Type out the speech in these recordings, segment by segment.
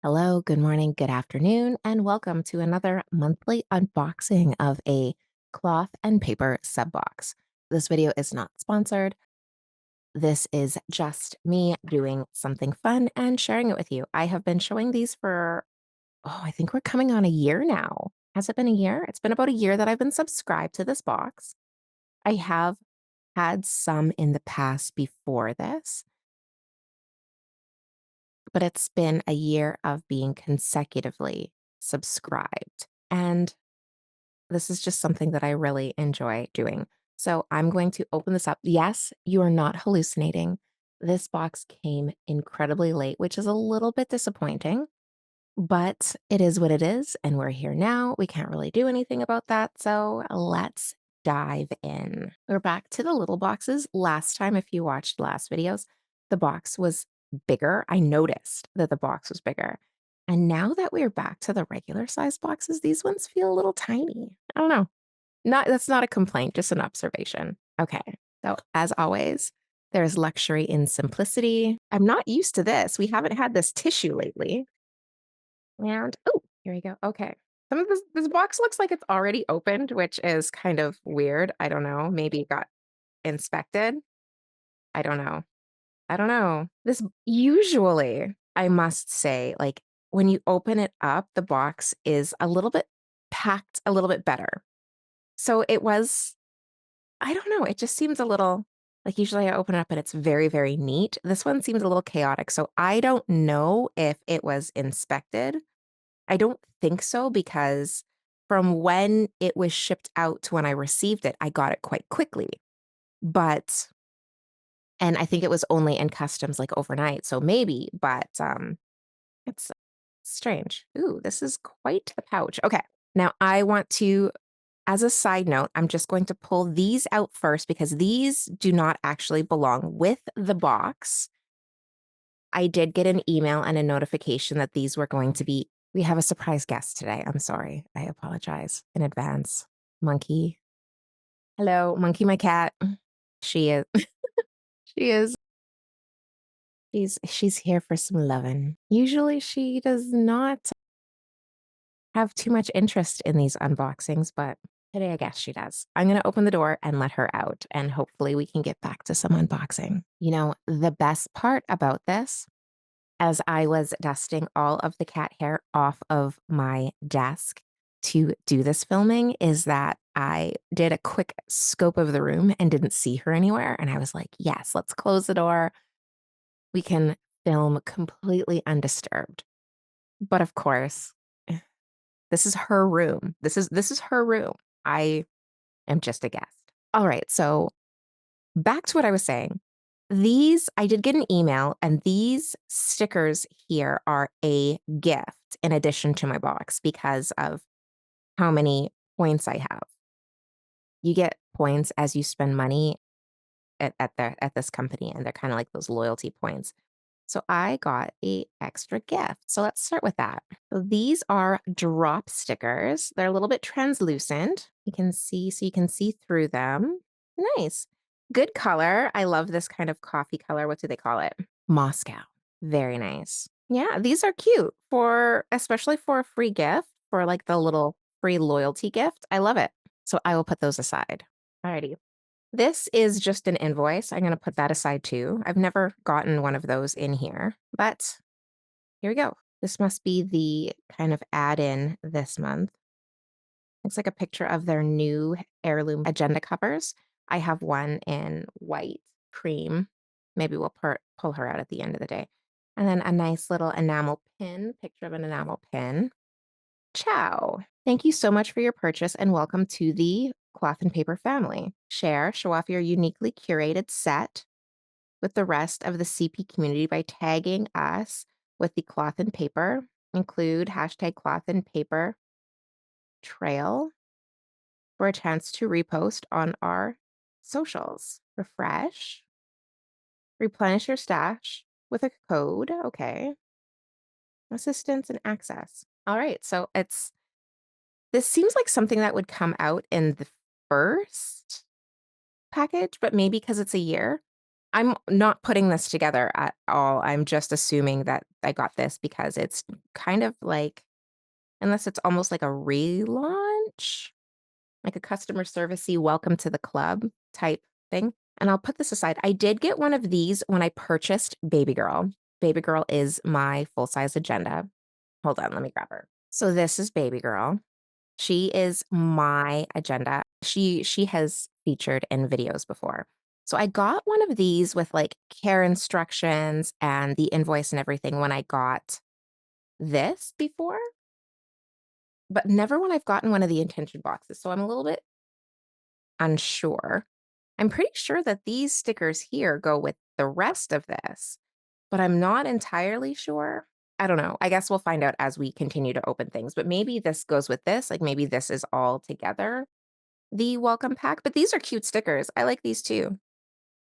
Hello, good morning, good afternoon, and welcome to another monthly unboxing of a cloth and paper sub box. This video is not sponsored. This is just me doing something fun and sharing it with you. I have been showing these for, I think we're coming on a year now. Has it been a year? It's been about a year that I've been subscribed to this box. I have had some in the past before this, but it's been a year of being consecutively subscribed. And this is just something that I really enjoy doing. So I'm going to open this up. Yes, you are not hallucinating. This box came incredibly late, which is a little bit disappointing, but it is what it is. And we're here now. We can't really do anything about that. So let's dive in. We're back to the little boxes. Last time, if you watched last videos, the box was bigger. I noticed that the box was bigger. And now that we're back to the regular size boxes, these ones feel a little tiny. I don't know. That's not a complaint, just an observation. Okay. So as always, there's luxury in simplicity. I'm not used to this. We haven't had this tissue lately. And oh, here we go. Okay. Some of this box looks like it's already opened, which is kind of weird. I don't know. Maybe it got inspected. I don't know. I don't know. This usually, I must say, like when you open it up, the box is a little bit packed a little bit better. So it was, I don't know, it just seems a little like usually I open it up and it's very, very neat. This one seems a little chaotic. So I don't know if it was inspected. I don't think so because from when it was shipped out to when I received it, I got it quite quickly. But and I think it was only in customs like overnight. So maybe, but it's strange. Ooh, this is quite a pouch. Okay. Now I want to, as a side note, I'm just going to pull these out first because these do not actually belong with the box. I did get an email and a notification that these were going to be, we have a surprise guest today. I'm sorry. I apologize in advance. Monkey. Hello, Monkey, my cat. She is, she is, she's here for some loving. Usually she does not have too much interest in these unboxings, but today I guess she does. I'm going to open the door and let her out, and hopefully we can get back to some unboxing. You know, the best part about this, as I was dusting all of the cat hair off of my desk to do this filming, is that I did a quick scope of the room and didn't see her anywhere. And I was like, yes, let's close the door. We can film completely undisturbed. But of course, this is her room. This is her room. I am just a guest. All right, so back to what I was saying. These I did get an email, and these stickers here are a gift in addition to my box because of how many points I have. You get points as you spend money at this company, and they're kind of like those loyalty points. So I got a extra gift. So let's start with that. So these are drop stickers. They're a little bit translucent. You can see, so you can see through them. Nice. Good color. I love this kind of coffee color. What do they call it? Moscow. Very nice. Yeah, these are cute for, especially for a free gift, for like the little free loyalty gift. I love it. So I will put those aside. Alrighty. This is just an invoice. I'm gonna put that aside too. I've never gotten one of those in here, but here we go. This must be the kind of add-in this month. Looks like a picture of their new heirloom agenda covers. I have one in white cream. Maybe we'll pull her out at the end of the day. And then a nice little enamel pin, picture of an enamel pin. Ciao. Thank you so much for your purchase and welcome to the Cloth and Paper family. Share, show off your uniquely curated set with the rest of the CP community by tagging us with the Cloth and Paper. Include hashtag Cloth and Paper Trail for a chance to repost on our socials. Refresh, replenish your stash with a code. Okay. Assistance and access. All right. So this seems like something that would come out in the first package, but maybe because it's a year, I'm not putting this together at all. I'm just assuming that I got this because it's kind of like unless it's almost like a relaunch, like a customer servicey welcome to the club type thing. And I'll put this aside. I did get one of these when I purchased Baby Girl. Baby Girl is my full-size agenda. Hold on, let me grab her. So this is Baby Girl. She is my agenda. She has featured in videos before. So I got one of these with like care instructions and the invoice and everything when I got this before, but never when I've gotten one of the intention boxes. So I'm a little bit unsure. I'm pretty sure that these stickers here go with the rest of this, but I'm not entirely sure. I don't know. I guess we'll find out as we continue to open things, but maybe this goes with this. Like maybe this is all together the welcome pack, but these are cute stickers. I like these too.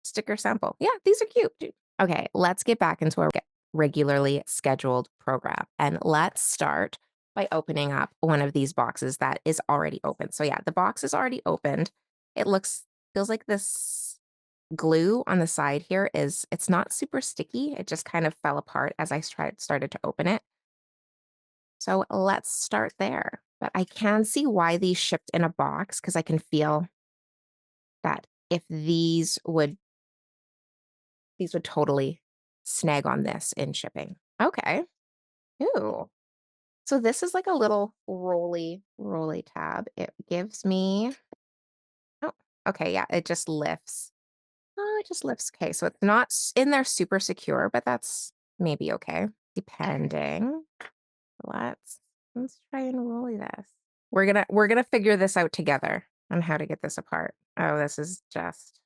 Sticker sample. Yeah, these are cute too. Okay, let's get back into our regularly scheduled program. And let's start by opening up one of these boxes that is already open. So yeah, the box is already opened. It feels like this glue on the side here it's not super sticky. It just kind of fell apart as I started to open it. So let's start there. But I can see why these shipped in a box because I can feel that if these would totally snag on this in shipping. Okay. Ooh. So this is like a little roly tab. It gives me oh, okay, yeah, it just lifts. Oh, it just lifts. Okay, so it's not in there super secure, but that's maybe okay, depending. Let's try and rolly this. We're gonna figure this out together on how to get this apart. Oh, this is just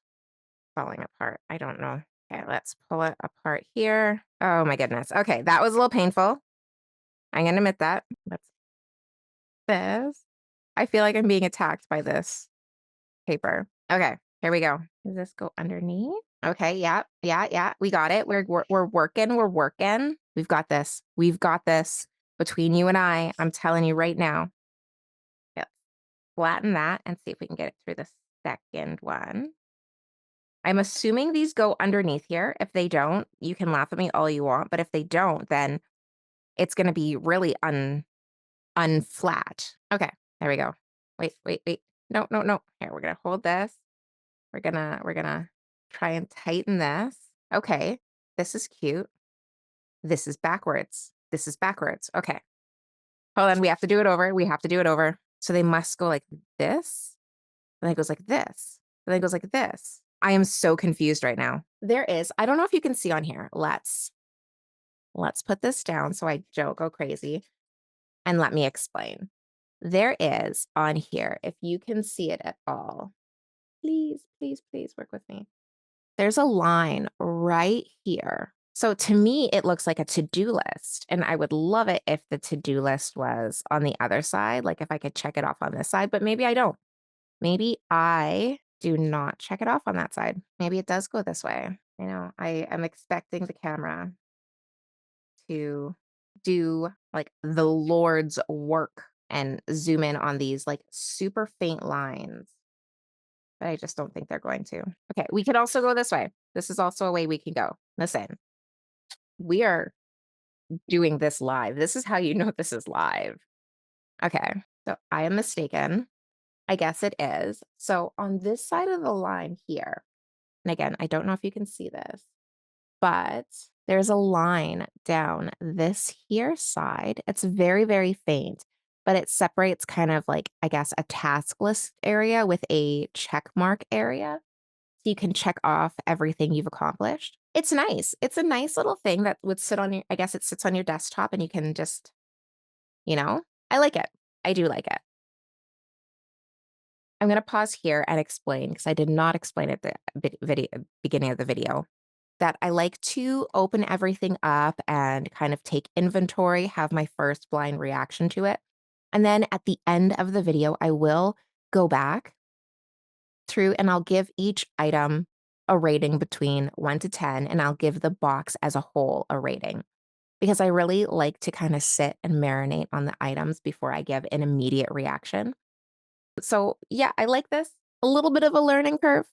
falling apart. I don't know. Okay, let's pull it apart here. Oh my goodness. Okay, that was a little painful. I'm gonna admit that. That's this. I feel like I'm being attacked by this paper. Okay, here we go. Does this go underneath? Okay, yeah, yeah, yeah. We got it. We're working. We're working. We've got this. We've got this. Between you and I'm telling you right now. Yep. Flatten that and see if we can get it through the second one. I'm assuming these go underneath here. If they don't, you can laugh at me all you want, but if they don't, then it's gonna be really unflat. Okay, there we go. Wait, wait, wait. No, no, no. Here, we're gonna hold this. We're gonna try and tighten this. Okay, this is cute. This is backwards. This is backwards. Okay. Hold on, we have to do it over. We have to do it over. So they must go like this, and then it goes like this, and then it goes like this. I am so confused right now. There is, I don't know if you can see on here. Let's put this down so I don't go crazy and let me explain. There is on here, if you can see it at all, please, please, please work with me. There's a line right here. So to me, it looks like a to-do list. And I would love it if the to-do list was on the other side, like if I could check it off on this side, but maybe I don't. Maybe I do not check it off on that side. Maybe it does go this way. I know I am expecting the camera to do like the Lord's work and zoom in on these like super faint lines, but I just don't think they're going to. Okay, we could also go this way. This is also a way we can go. Listen, we are doing this live. This is how you know this is live. Okay, so I am mistaken. I guess it is. So on this side of the line here, and again, I don't know if you can see this, but there's a line down this here side. It's very, very faint, but it separates kind of like, I guess, a task list area with a check mark area. So you can check off everything you've accomplished. It's nice. It's a nice little thing that would sit on your, I guess it sits on your desktop and you can just, you know, I like it. I do like it. I'm going to pause here and explain because I did not explain it at the beginning of the video that I like to open everything up and kind of take inventory, have my first blind reaction to it. And then at the end of the video, I will go back through and I'll give each item a rating between 1 to 10, and I'll give the box as a whole a rating because I really like to kind of sit and marinate on the items before I give an immediate reaction. So, yeah, I like this. A little bit of a learning curve,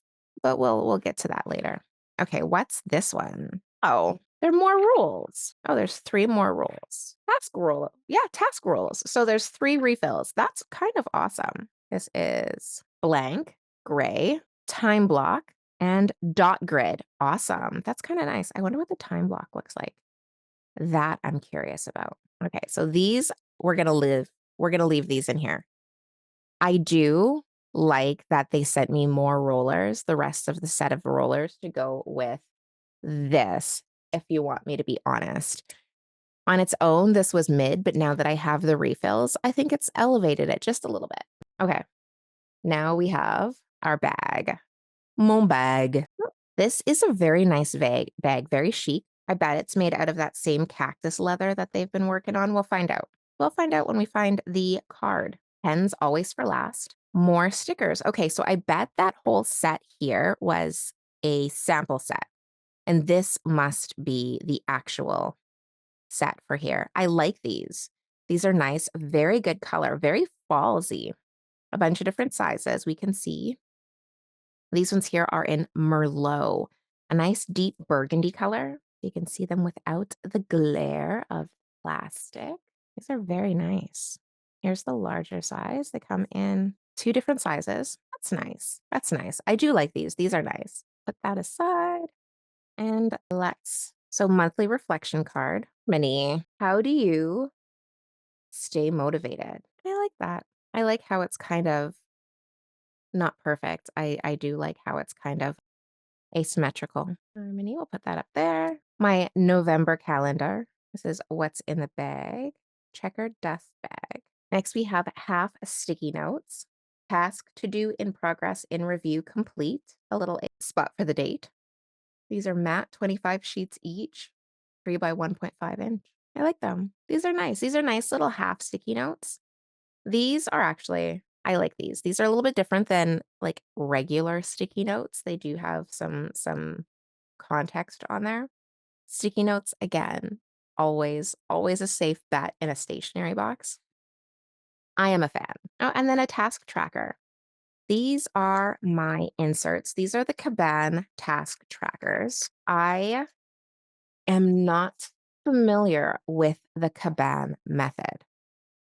but we'll get to that later. Okay, what's this one? Oh, there are more rules. Oh, there's 3 more rules. Task rule. Yeah, task rules. So there's 3 refills. That's kind of awesome. This is blank, gray, time block, and dot grid. Awesome. That's kinda nice. I wonder what the time block looks like. That I'm curious about. Okay, so these we're gonna leave these in here. I do like that they sent me more rollers, the rest of the set of rollers to go with this, if you want me to be honest. On its own, this was mid, but now that I have the refills, I think it's elevated it just a little bit. Okay, now we have our bag. Mon bag. This is a very nice bag, very chic. I bet it's made out of that same cactus leather that they've been working on. We'll find out. We'll find out when we find the card. Pens always for last. More stickers. Okay, so I bet that whole set here was a sample set. And this must be the actual set for here. I like these. These are nice, very good color, very fallsy. A bunch of different sizes we can see. These ones here are in Merlot, a nice deep burgundy color. You can see them without the glare of plastic. These are very nice. Here's the larger size. They come in 2 different sizes. That's nice. That's nice. I do like these. These are nice. Put that aside and monthly reflection card. Minnie, how do you stay motivated? I like that. I like how it's kind of not perfect. I do like how it's kind of asymmetrical. Mini, we'll put that up there. My November calendar. This is what's in the bag. Checkered dust bag. Next, we have half sticky notes. Task to do in progress in review complete. A little spot for the date. These are matte 25 sheets each, 3 by 1.5 inch. I like them. These are nice. These are nice little half sticky notes. These are actually I like these. These are a little bit different than, like, regular sticky notes. They do have some context on there. Sticky notes, again, always a safe bet in a stationery box. I am a fan. Oh, and then a task tracker. These are my inserts. These are the Caban task trackers. I am not familiar with the Caban method.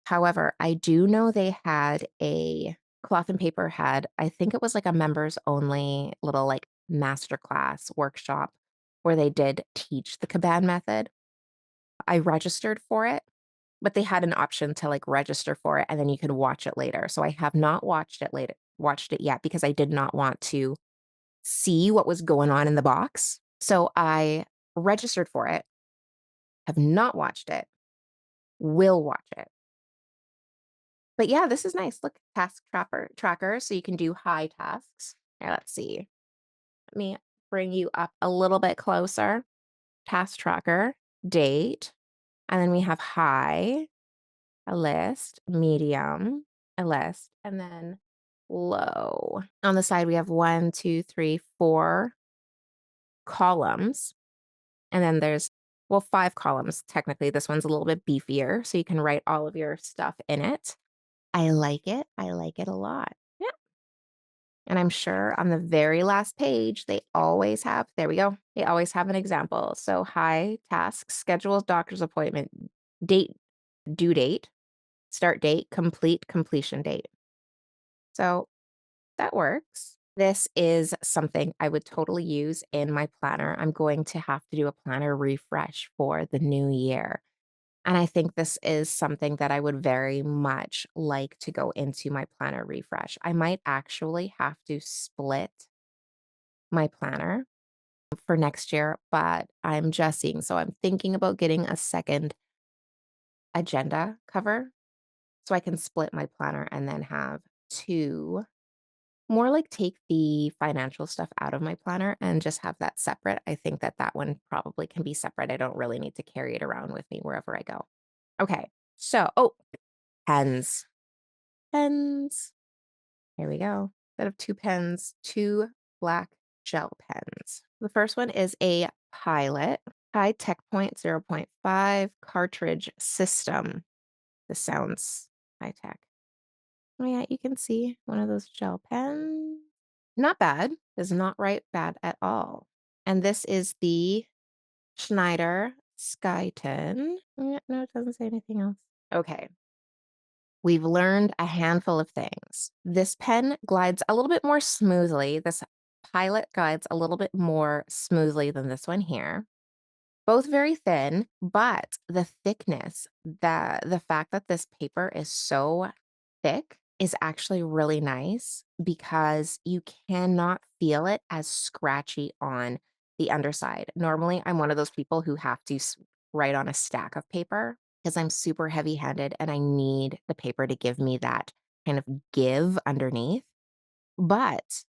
However, I do know they had a Cloth and Paper had, I think it was like a members only little like masterclass workshop where they did teach the Caban method. I registered for it, but they had an option to like register for it and then you could watch it later. So I have not watched it yet because I did not want to see what was going on in the box. So I registered for it, have not watched it, will watch it. But yeah, this is nice. Look, tracker, so you can do high tasks. Here, let's see. Let me bring you up a little bit closer. Task tracker, date, and then we have high, a list, medium, a list, and then low. On the side, we have 1, 2, 3, 4 columns, and then there's, well, 5 columns technically. This one's a little bit beefier, so you can write all of your stuff in it. I like it. I like it a lot. Yeah. And I'm sure on the very last page, they always have, there we go. They always have an example. So high task, schedule doctor's appointment, date, due date, start date, completion date. So that works. This is something I would totally use in my planner. I'm going to have to do a planner refresh for the new year. And I think this is something that I would very much like to go into my planner refresh. I might actually have to split my planner for next year, but I'm just seeing. So I'm thinking about getting a second agenda cover so I can split my planner and then have two more like take the financial stuff out of my planner and just have that separate. I think that that one probably can be separate. I don't really need to carry it around with me wherever I go. Okay. So, oh, pens. Pens. Here we go. Instead of 2 pens, 2 black gel pens. The first one is a Pilot High Tech Point 0.5 cartridge system. This sounds high tech. Oh yeah, you can see one of those gel pens. Not bad. Does not write bad at all. And this is the Schneider Skyton. No, it doesn't say anything else. Okay. We've learned a handful of things. This pen glides a little bit more smoothly. This Pilot glides a little bit more smoothly than this one here. Both very thin, but the thickness, the fact that this paper is so thick is actually really nice because you cannot feel it as scratchy on the underside. Normally, I'm one of those people who have to write on a stack of paper because I'm super heavy-handed and I need the paper to give me that kind of give underneath. But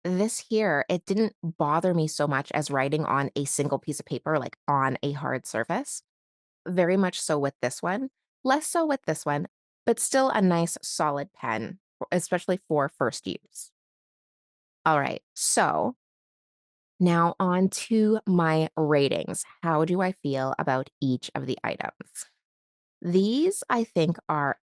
this here, it didn't bother me so much as writing on a single piece of paper, like on a hard surface. Very much so with this one, less so with this one, but still a nice solid pen, especially for first use. All right, so now on to my ratings. How do I feel about each of the items? These, I think, are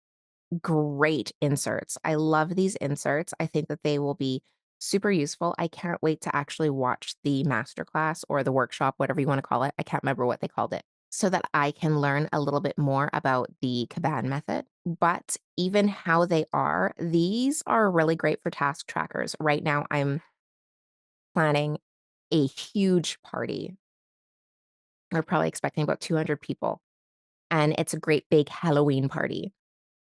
great inserts. I love these inserts. I think that they will be super useful. I can't wait to actually watch the masterclass or the workshop, whatever you want to call it. I can't remember what they called it, so that I can learn a little bit more about the Kaban method. But even how they are, these are really great for task trackers. Right now, I'm planning a huge party. We're probably expecting about 200 people, and it's a great big Halloween party.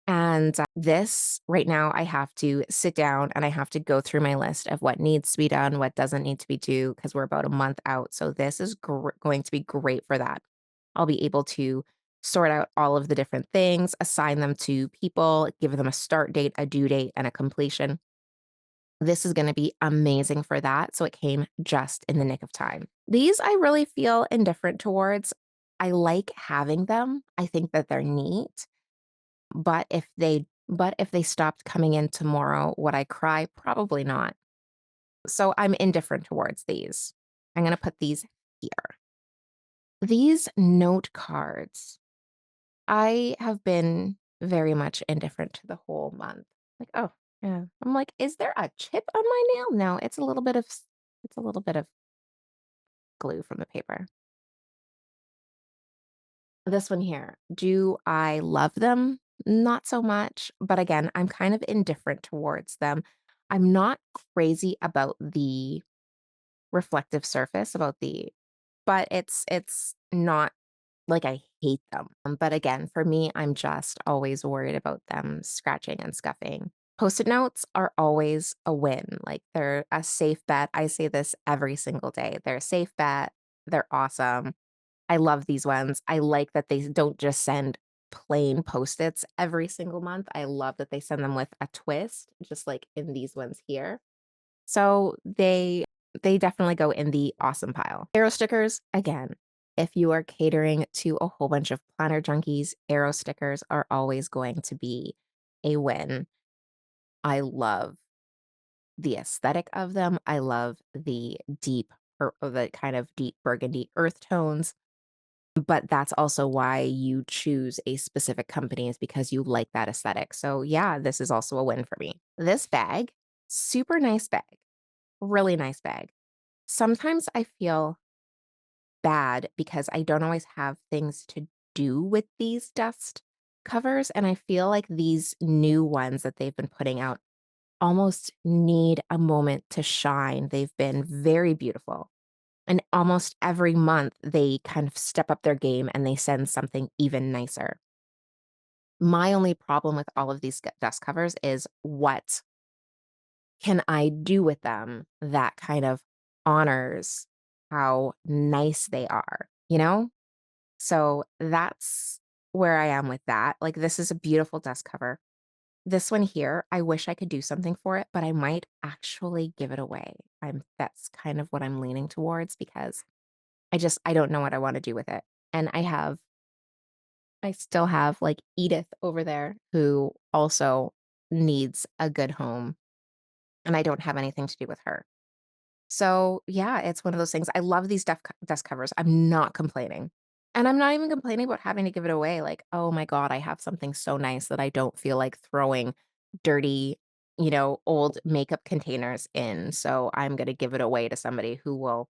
And, this right now, I have to sit down and I have to go through my list of what needs to be done, what doesn't need to be due, because 'cause we're about a month out, so this is going to be great for that. I'll be able to sort out all of the different things, assign them to people, give them a start date, a due date, and a completion. This is gonna be amazing for that, so it came just in the nick of time. These I really feel indifferent towards. I like having them. I think that they're neat. But if they stopped coming in tomorrow, would I cry? Probably not. So I'm indifferent towards these. I'm gonna put these here. These note cards, I have been very much indifferent to the whole month. Like, oh, yeah. I'm like, is there a chip on my nail? No, it's a little bit of glue from the paper. This one here, do I love them? Not so much, but again, I'm kind of indifferent towards them. I'm not crazy about the reflective surface, but it's not like I hate them. But again, for me, I'm just always worried about them scratching and scuffing. Post-it notes are always a win. Like they're a safe bet. I say this every single day. They're a safe bet. They're awesome. I love these ones. I like that they don't just send plain Post-its every single month. I love that they send them with a twist, just like in these ones here. So they definitely go in the awesome pile. Arrow stickers, again, if you are catering to a whole bunch of planner junkies, arrow stickers are always going to be a win. I love the aesthetic of them. I love the the kind of deep burgundy earth tones. But that's also why you choose a specific company is because you like that aesthetic. So yeah, this is also a win for me. This bag, super nice bag, really nice bag. Sometimes I feel bad because I don't always have things to do with these dust covers. And I feel like these new ones that they've been putting out almost need a moment to shine. They've been very beautiful. And almost every month, they kind of step up their game and they send something even nicer. My only problem with all of these dust covers is what can I do with them that kind of honors how nice they are, you know? So that's where I am with that. Like, this is a beautiful dust cover. This one here, I wish I could do something for it, but I might actually give it away. That's kind of what I'm leaning towards because I don't know what I wanna do with it. And I still have, like, Edith over there who also needs a good home, and I don't have anything to do with her. So, yeah, it's one of those things. I love these desk covers. I'm not complaining. And I'm not even complaining about having to give it away, like, "Oh my god, I have something so nice that I don't feel like throwing dirty, old makeup containers in, so I'm gonna give it away to somebody who will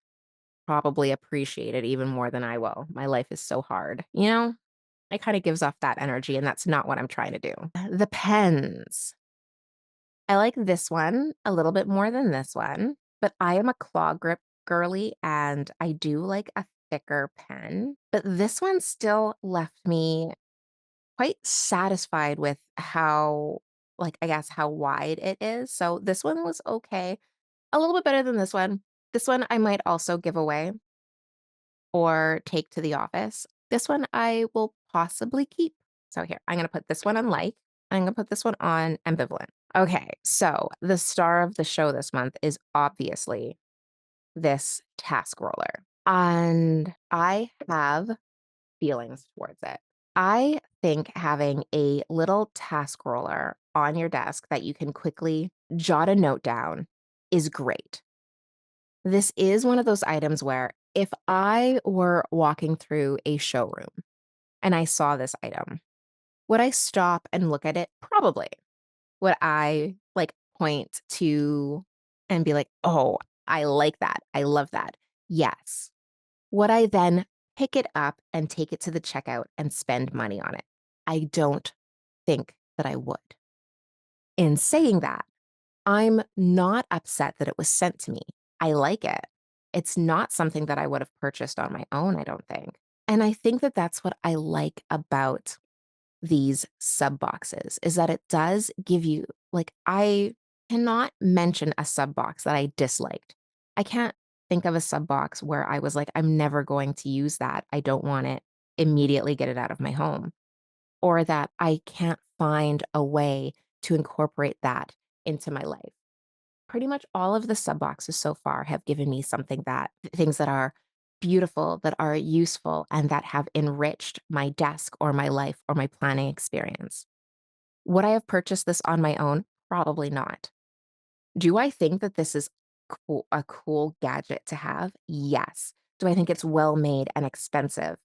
probably appreciate it even more than I will. My life is so hard, you know? It kinda gives off that energy, and that's not what I'm trying to do. The pens. I like this one a little bit more than this one, but I am a claw grip girly, and I do like a thicker pen, but this one still left me quite satisfied with how, like, I guess, how wide it is, so this one was okay, a little bit better than this one. This one I might also give away or take to the office. This one I will possibly keep. So here, I'm gonna put this one on like, I'm gonna put this one on ambivalent. Okay, so the star of the show this month is obviously this task roller, and I have feelings towards it. I think having a little task roller on your desk that you can quickly jot a note down is great. This is one of those items where if I were walking through a showroom and I saw this item, would I stop and look at it? Probably. Would I, like, point to and be like, "Oh, I like that. I love that." Yes. Would I then pick it up and take it to the checkout and spend money on it? I don't think that I would. In saying that, I'm not upset that it was sent to me. I like it. It's not something that I would have purchased on my own, I don't think. And I think that that's what I like about these sub boxes is that it does give you, like, I cannot mention a sub box that I disliked. I can't think of a sub box where I was like, I'm never going to use that. I don't want it. Immediately get it out of my home. Or that I can't find a way to incorporate that into my life. Pretty much all of the sub boxes so far have given me something that things that are beautiful, that are useful, and that have enriched my desk or my life or my planning experience. Would I have purchased this on my own? Probably not. Do I think that this is a cool gadget to have? Yes. Do I think it's well made and expensive?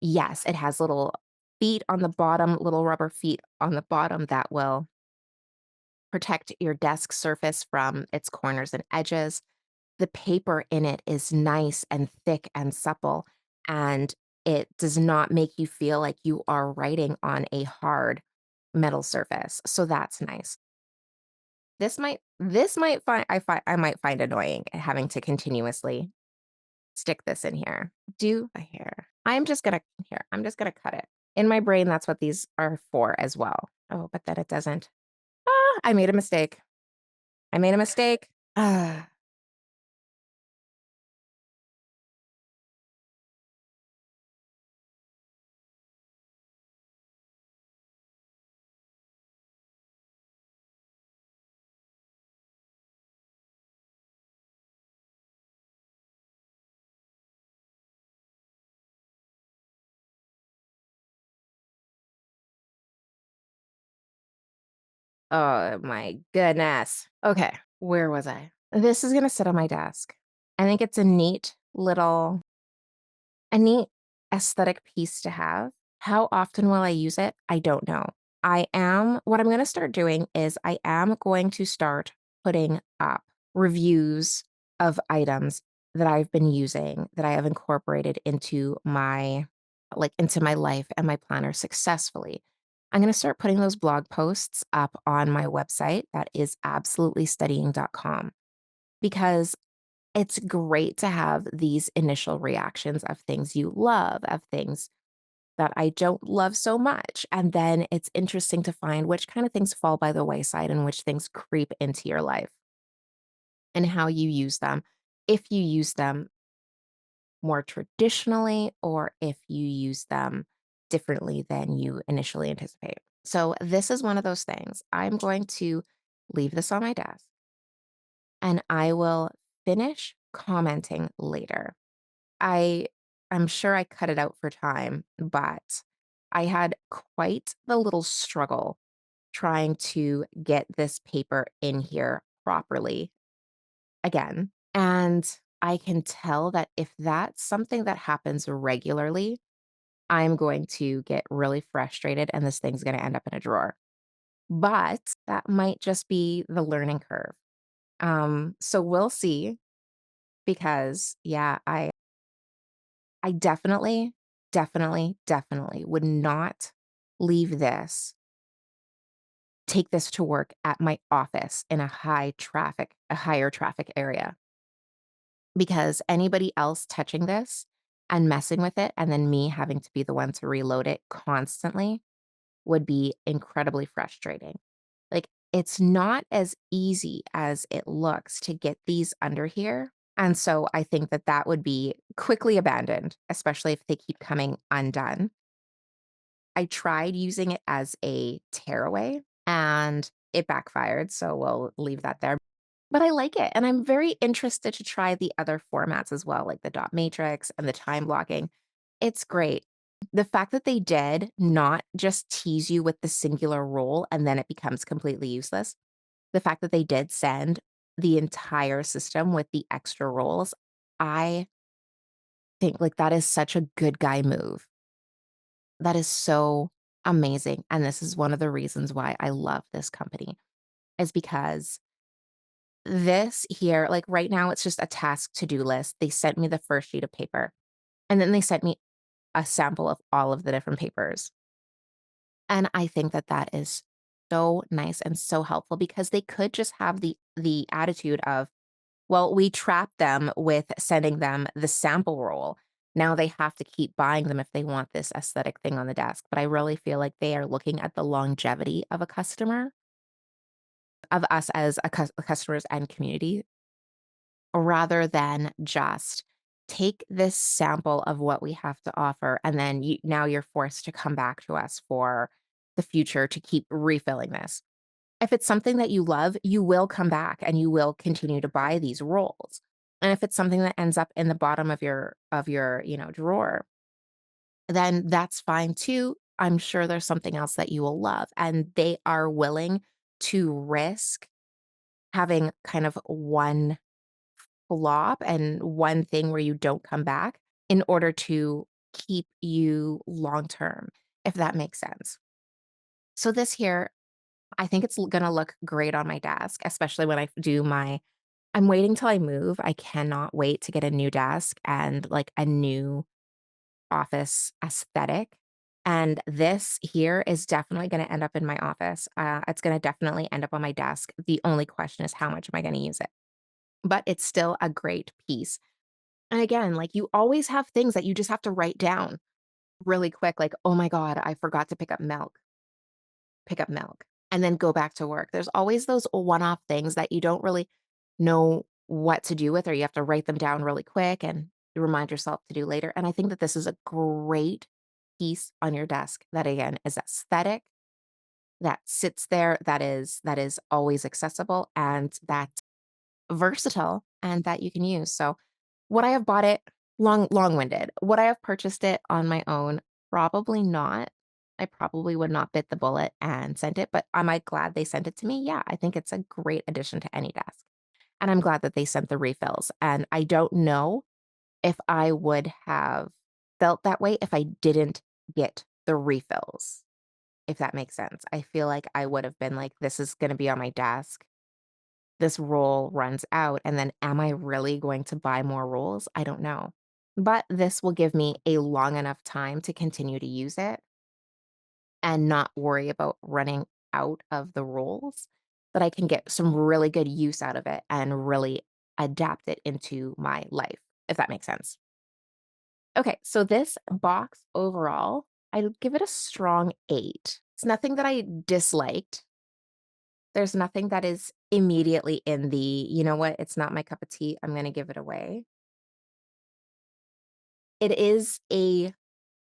Yes. It has little feet on the bottom, little rubber feet on the bottom that will protect your desk surface from its corners and edges. The paper in it is nice and thick and supple, and it does not make you feel like you are writing on a hard metal surface, so that's nice. This might I might find annoying having to continuously stick this in here. Do the hair. I'm just gonna cut it. In my brain, that's what these are for as well. Oh, but then it doesn't. Ah, I made a mistake. I made a mistake. Ah. Oh my goodness. Okay, where was I? This is gonna sit on my desk. I think it's a neat aesthetic piece to have. How often will I use it? I don't know. What I'm gonna start doing is I am going to start putting up reviews of items that I've been using, that I have incorporated into my life and my planner successfully. I'm gonna start putting those blog posts up on my website, that is absolutelystudying.com, because it's great to have these initial reactions of things you love, of things that I don't love so much, and then it's interesting to find which kind of things fall by the wayside and which things creep into your life and how you use them. If you use them more traditionally or if you use them differently than you initially anticipate. So, this is one of those things. I'm going to leave this on my desk and I will finish commenting later. I I'm sure I cut it out for time, but I had quite the little struggle trying to get this paper in here properly again. And I can tell that if that's something that happens regularly, I'm going to get really frustrated and this thing's going to end up in a drawer. But that might just be the learning curve. So we'll see because yeah, I definitely, definitely, definitely would not leave this take this to work at my office in a higher traffic area, because anybody else touching this and messing with it, and then me having to be the one to reload it constantly would be incredibly frustrating. Like, it's not as easy as it looks to get these under here, and so I think that that would be quickly abandoned, especially if they keep coming undone. I tried using it as a tearaway, and it backfired, so we'll leave that there. But I like it, and I'm very interested to try the other formats as well, like the dot matrix and the time blocking. It's great. The fact that they did not just tease you with the singular rule and then it becomes completely useless, the fact that they did send the entire system with the extra rolls, I think, like, that is such a good guy move. That is so amazing, and this is one of the reasons why I love this company, is because this here, like, right now, it's just a task to-do list. They sent me the first sheet of paper, and then they sent me a sample of all of the different papers, and I think that that is so nice and so helpful because they could just have the attitude of, "Well, we trapped them with sending them the sample roll. Now they have to keep buying them if they want this aesthetic thing on the desk." But I really feel like they are looking at the longevity of a customer, of us as customers and community, rather than just take this sample of what we have to offer, and then now you're forced to come back to us for the future to keep refilling this. If it's something that you love, you will come back and you will continue to buy these rolls. And if it's something that ends up in the bottom of your, drawer, then that's fine too. I'm sure there's something else that you will love, and they are willing to risk having kind of one flop and one thing where you don't come back in order to keep you long term, if that makes sense. So this here, I think it's gonna look great on my desk, especially when I do my I'm waiting till I move. I cannot wait to get a new desk and, like, a new office aesthetic, and this here is definitely gonna end up in my office. It's gonna definitely end up on my desk. The only question is how much am I gonna use it? But it's still a great piece. And again, like, you always have things that you just have to write down really quick, like, "Oh my god, I forgot to pick up milk," and then go back to work. There's always those one-off things that you don't really know what to do with, or you have to write them down really quick and remind yourself to do later, and I think that this is a great piece on your desk that, again, is aesthetic, that sits there, that is always accessible, and that's versatile, and that you can use. So, would I have bought it? Long-winded. Would I have purchased it on my own? Probably not. I probably would not bit the bullet and sent it, but am I glad they sent it to me? Yeah, I think it's a great addition to any desk, and I'm glad that they sent the refills, and I don't know if I would have felt that way if I didn't get the refills, if that makes sense. I feel like I would have been like, "This is gonna be on my desk. This roll runs out, and then am I really going to buy more rolls? I don't know." But this will give me a long enough time to continue to use it and not worry about running out of the rolls, that I can get some really good use out of it and really adapt it into my life, if that makes sense. Okay, so this box overall, I'd give it a strong 8. It's nothing that I disliked. There's nothing that is immediately in the, "You know what? It's not my cup of tea. I'm gonna give it away." It is a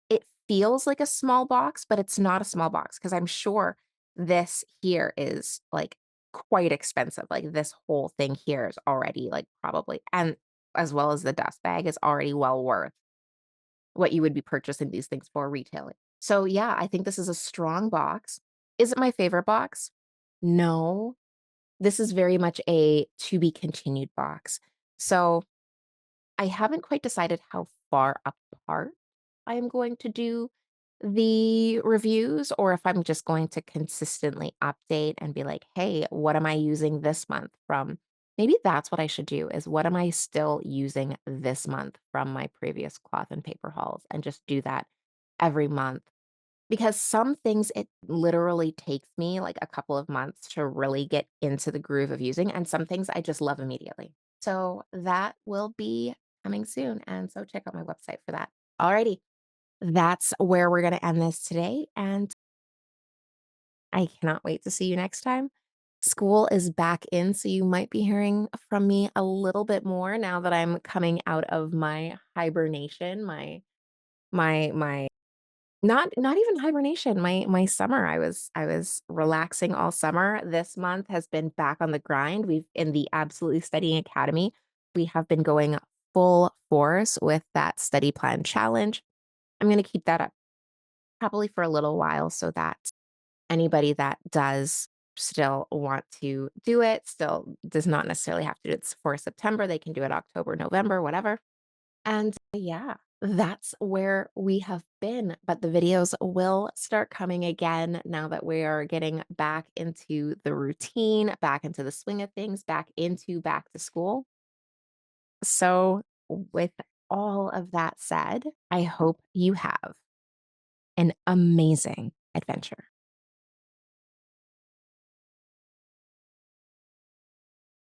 it feels like a small box, but it's not a small box because 'cause I'm sure this here is, like, quite expensive. Like, this whole thing here is already, like, probably, and as well as the dust bag, is already well worth what you would be purchasing these things for retailing. So, yeah, I think this is a strong box. Is it my favorite box? No. This is very much a to be continued box. So, I haven't quite decided how far apart I am going to do the reviews, or if I'm just going to consistently update and be like, "Hey, what am I using this month from?" Maybe that's what I should do is what am I still using this month from my previous cloth and paper hauls and just do that every month. Because some things it literally takes me like a couple of months to really get into the groove of using, and some things I just love immediately. So that will be coming soon. And so check out my website for that. Alrighty. That's where we're going to end this today. And I cannot wait to see you next time. School is back in, so you might be hearing from me a little bit more now that I'm coming out of my hibernation, my not even hibernation, my summer. I was relaxing all summer. This month has been back on the grind. We've in the Absolutely Studying Academy, we have been going full force with that study plan challenge. I'm going to keep that up probably for a little while so that anybody that does still want to do it, still does not necessarily have to do it for September. They can do it October, November, whatever. And yeah, that's where we have been. But the videos will start coming again now that we are getting back into the routine, back into the swing of things, back to school. So, with all of that said, I hope you have an amazing adventure.